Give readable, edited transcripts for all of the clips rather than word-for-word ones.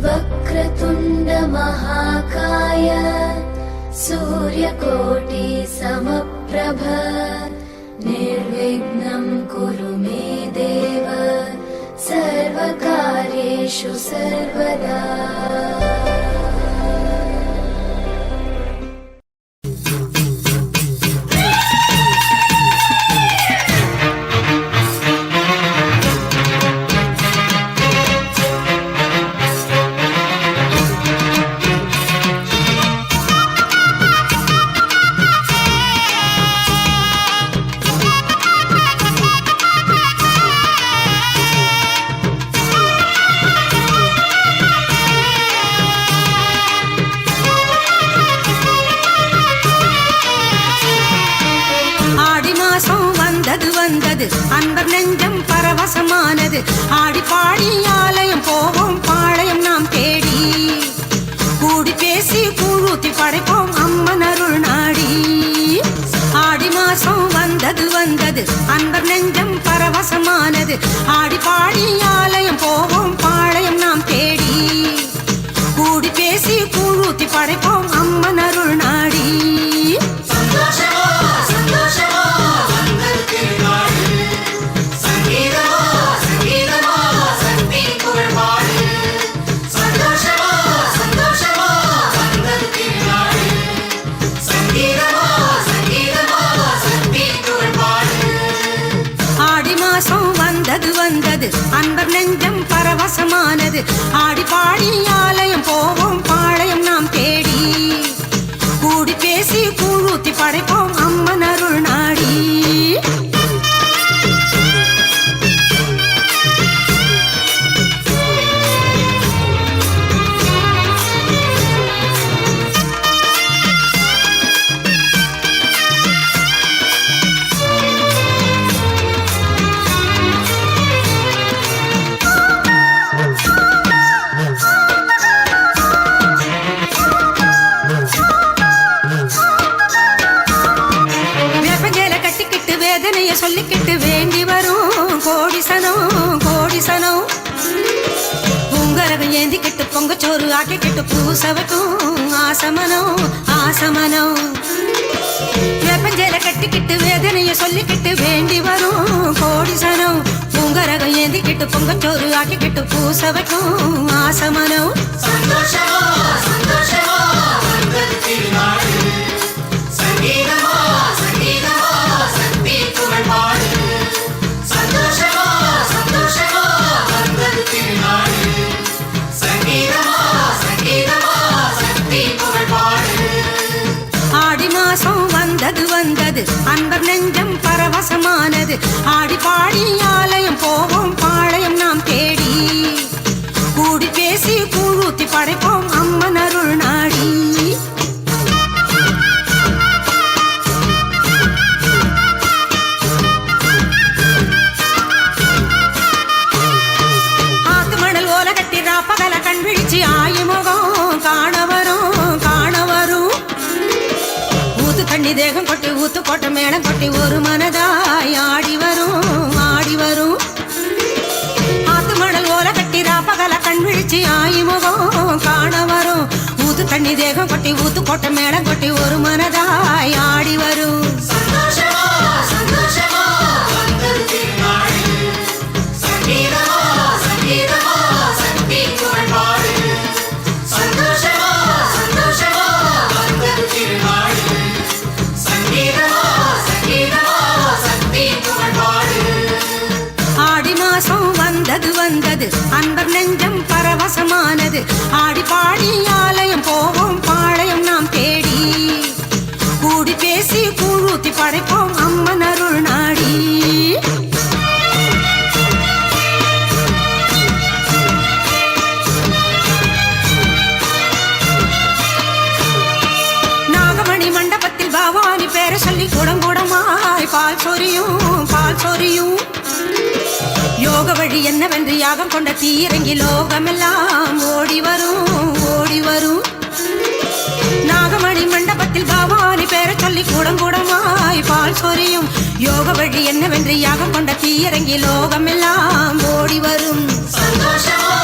वक्रतुण्ड महाकाय सूर्यकोटि समप्रभ निर्विघ्नं कुरु मे देव सर्वकार्येषु सर्वदा। அன்பர் நெஞ்சம் பரவசமானது. ஆடி பாடி ஆலயம் போவோம் பாளையம் நாம் தேடி. கூடி பேசி கூழூத்தி படைப்போம் அம்மன் அருள் நாடி. ஆடி மாசம் வந்தது அன்பர் நெஞ்சம் பரவசமானது. ஆடி பாடி ஆலயம் போவோம் பாளையம் நாம் தேடி. கூடி பேசி கூழூத்தி படைப்போம் அம்மன் அருள் நாடி. வந்தது அன்பர் நெஞ்சம் பரவசமானது. ஆடி பாடி ஆலயம் போவோம் பாளையம் நாம் தேடி. கூடி பேசி கூழூத்தி படைப்போம் அம்மன் அருள் நாடி. சொல்லிக்கிட்டு வேண்டி வரும் கோடிசனம் பூங்கரகம் ஏந்திக்கிட்டு பொங்கச்சோறு ஆக்கிக்கிட்டு பூசவட்டும் ஆசமனம் வேப்பஞ்சேல கட்டிக்கிட்டு வேதனைய சொல்லிக்கிட்டு வேண்டி வரும் கோடிசனம் பூங்கரகம் ஏந்திக்கிட்டு பொங்கச்சோறு ஆக்கிக்கிட்டு பூசவட்டும் ஆசமனம். ஆடி மாசம் வந்தது அன்பர் நெஞ்சம் பரவசமானது. ஆடி பாடி ஆலயம் போவோம் பாளையம் நாம் தேடி. கூடி பேசி கூழூத்தி படைப்போம் அம்மன் அருள் நாடி. ஆத்து மணல் ஓல கட்டி ராப்பகல கண் விழிச்சு ஆயுமுகம் காண வரும். கண்ணி தேகம் கொட்டி ஊத்து கொட்ட மேடம் கொட்டி ஒரு மனதாய் ஆடி வரும். ஆத்து மணல் ஓல கட்டி ராப்பகல கண் விழிச்சு ஆயுமுகம் காண வரும். ஊத்து தண்ணி தேகம் கொட்டி ஊத்து கொட்ட மேடம் கொட்டி ஒரு மனதாய் ஆடி வரும். வந்தது அன்பர் நெஞ்சம் பரவசமானது. ஆடி பாடி ஆலயம் போவோம் பாளையம் நாம் தேடி. கூடி பேசி கூழூத்தி படைப்போம் அம்மன் அருள் நாடி. நாகமணி மண்டபத்தில் பவானி பேரை சொல்லி குடங்குடமாய் பால் சொரியும். யோக வழி என்னவென்று யாகம் கொண்ட தீரங்கி லோகமெல்லாம் ஓடி வரும். நாகமணி மண்டபத்தில் பவானி பேரை சொல்லி கூடமாய் பால் சொரியும். யோக வழி என்னவென்று யாகம் கொண்ட தீரங்கி லோகமெல்லாம் ஓடி வரும். சந்தோஷமா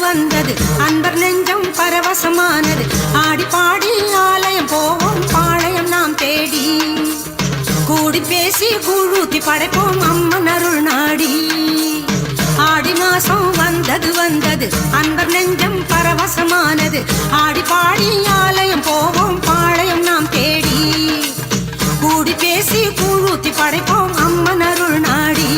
வந்தது அன்பர் நெஞ்சம் பரவசமானது ஆடி பாடி ஆலயம் போவோம் பாளையம் நாம் தேடி கூடி பேசி கூழூத்தி படைப்போம் அம்மன் அருள் நாடி ஆடி மாசம் வந்தது அன்பர் நெஞ்சம் பரவசமானது ஆடி பாடி ஆலயம் போவோம் பாளையம் நாம் தேடி கூடி பேசி கூழூத்தி படைப்போம் அம்மன் அருள் நாடி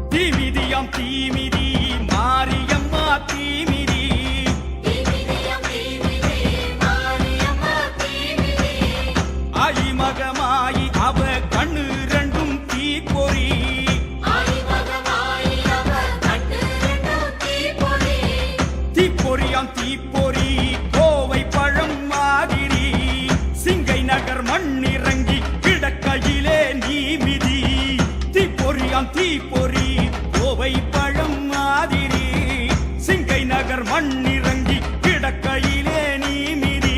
தீமிதி மாரியம்மா தீமிதி ஆயி மகமாயி அவ கண்ணு ரெண்டும் தீப்பொறி தீப்பொறியாம் தீப்பொறி கோவை பழம் மாதிரி சிங்கை நகர் மண்ணிறங்கி கிடக்கையிலே நீமிதி தீப்பொறியாம் தீப்பொறி கோவை பழம் மாதிரி சிங்கை நகர் மண்ணிறங்கி கிடக்கையிலே நீமிதி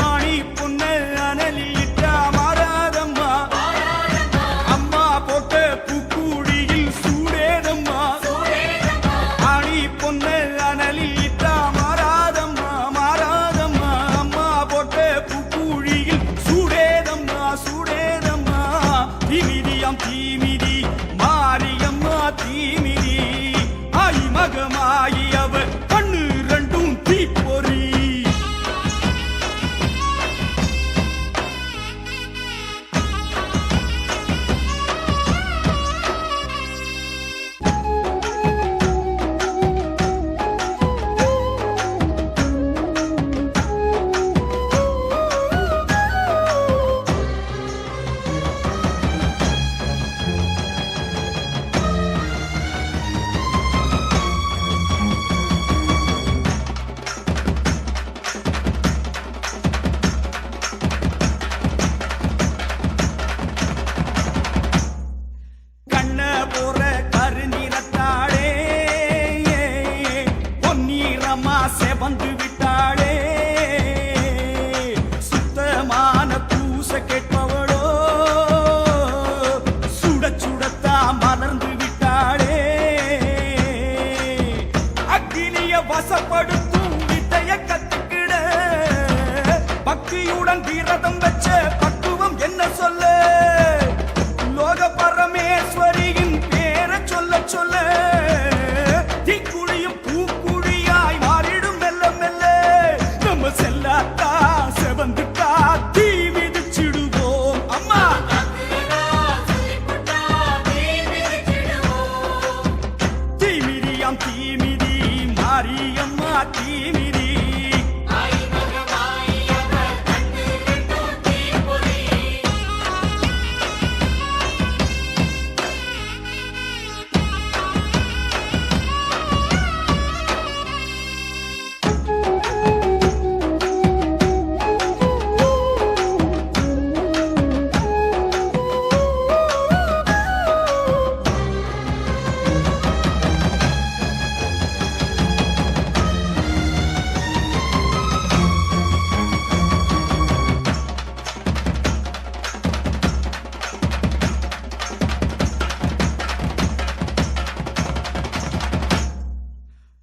ஆணி பொன்ன அனலில் இட்டா மாறாதம்மா அம்மா போட்ட பூக்குடியில் சூடேதம்மா ஆணி பொன்ன அனலில் இட்டா மாறாதம்மா அம்மா போட்ட பூக்குழியில் சூடேதம்மா தீமிதியாம் தீமிதி மாரியம்மா தீமிதி ஆயி மகமாயி அவ கண்ணு ரெண்டும் தீப்பொறி செவந்து விட்டாளே சுத்தமான பூச கேட்பவளோ சுடத்தா மலர்ந்து விட்டாளே அக்கினிய வசப்படுத்தும் வித்தைய கத்துக்கிட பக்தியுடன் விரதம் வச்ச பக்குவம் என்ன சொல்ல லோக பரமேஸ்வரியின் பேரை சொல்ல தீக்குழியும் பூக்குழியாய் மாறிடும் மெல்ல மெல்ல நம்ம செல்லாத்தா செவந்துட்டா தீ மிதிச்சிடுவோம் அம்மா தீமிதியாம் தீமிதி மாரியம்மா தீமிதி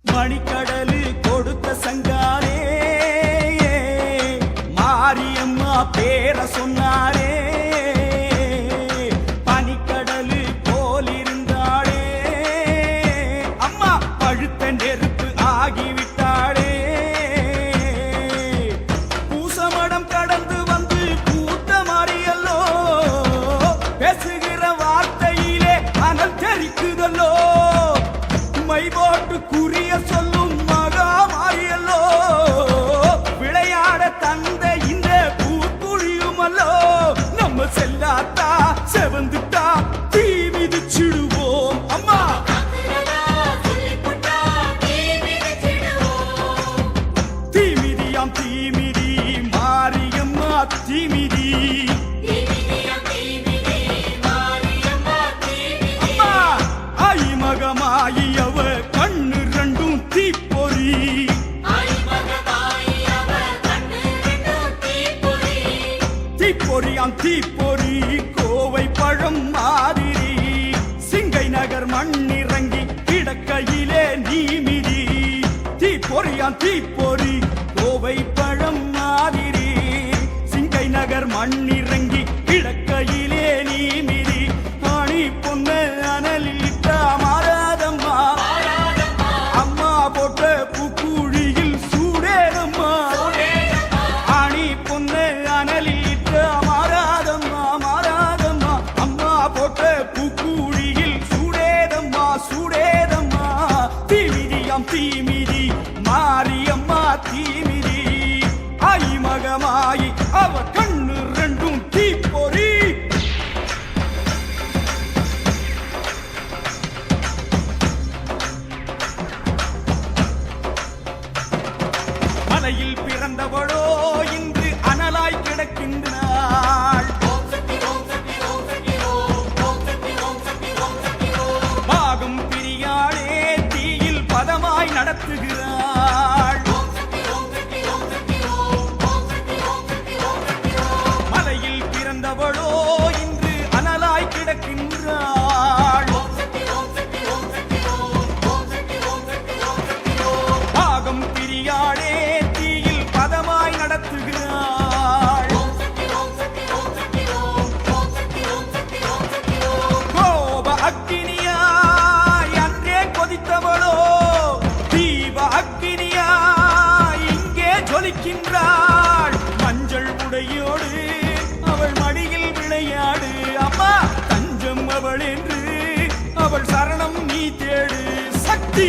மணிக்கடலு கொடுத்த சங்காரே மாரியம்மா பேர சொன்னாரே பனிக்கடலு போல் இருந்தாளே அம்மா பழுத்த நெருப்பு ஆகிவிட்டாளே பூசமடம் கடந்து வந்து பூத்த மாறியல்லோ பேசுகிற வார்த்தையிலே அனல் தெரிக்குதல்லோ மை போட்டு குறிய சொல்லும் மகா மாறியல்லோ விளையாட தந்த இந்த தீமிதி அம்மா ஆயி மகமாயி அவ கண்ணு ரெண்டும் தீப்பொறி தீப்பொறியாம் தீப்பொறி கோவை பழம் மாதிரி சிங்கை நகர் மண்ணிறங்கி கிடக்கையிலே நீமிதி தீப்பொறியாம் தீப்பொறி கோவை பழம் மாதிரி சிங்கை நகர் மண்ணிறங்கி கிடக்கையிலே நீமிதி ஆணி பொண்ணு அனலிட்டா மாறாதம்மா அம்மா போட்ட பூக்குழியில் சூடேனம்மா ஆணி பொண்ணு அனலிட்டா மாறாதம்மா மாறாதம்மா அம்மா போட்ட பூக்குழியில் சூடேதம்மா சூடேதம்மா தீமிதியாம் தீமிதி மாரியம்மா தீமிதி ஆயி மகமாயி அவ கண்ணு ரெண்டும் தீப்பொறி மலையில் பிறந்தவளோ இன்று அனலாய் கிடக்கின்றாள் பாகம் பிரியாளே தீயில் பதமாய் நடத்துகிறாள் மலையில் பிறந்தவளோ இன்று அனலாய் கிடக்கின்றாள் பாகம் பிரியாளே தீயில் பதமாய் நடத்துகிறாள் கோப அக்கினியாய் அன்றே கொதித்தவளோ தீப அக்கினியாய் இங்கே ஜொலிக்கின்றாள் மஞ்சள் உடையோடு அவள் மடியில் விளையாடு அம்மா தஞ்சம் அவள் என்று அவள் சரணம் நீ தேடு சக்தி